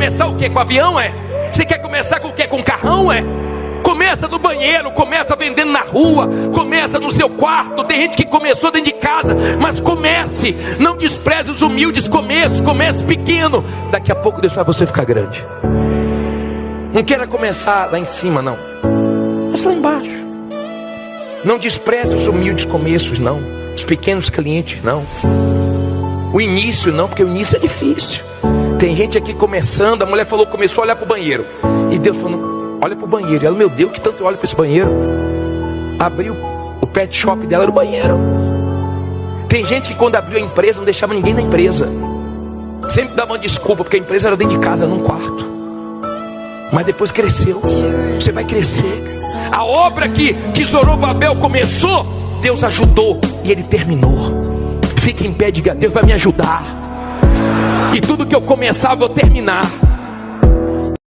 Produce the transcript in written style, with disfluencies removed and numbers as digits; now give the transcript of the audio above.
começar o quê? Com avião, é? Você quer começar com o quê? Com carrão, é? Começa no banheiro, começa vendendo na rua, começa no seu quarto. Tem gente que começou dentro de casa, mas comece. Não despreze os humildes começos, comece pequeno. Daqui a pouco Deus faz você ficar grande. Não queira começar lá em cima, não. Mas lá embaixo. Não despreze os humildes começos, não. Os pequenos clientes, não. O início não, porque o início é difícil. Tem gente aqui começando, a mulher falou, começou a olhar para o banheiro. E Deus falou, olha para o banheiro. E ela, meu Deus, que tanto eu olho para esse banheiro. Abriu o pet shop dela, era o banheiro. Tem gente que quando abriu a empresa, não deixava ninguém na empresa. Sempre dava uma desculpa, porque a empresa era dentro de casa, num quarto. Mas depois cresceu. Você vai crescer. A obra que Zorobabel começou, Deus ajudou e ele terminou. Fica em pé e diga, Deus vai me ajudar. E tudo que eu começar, eu vou terminar.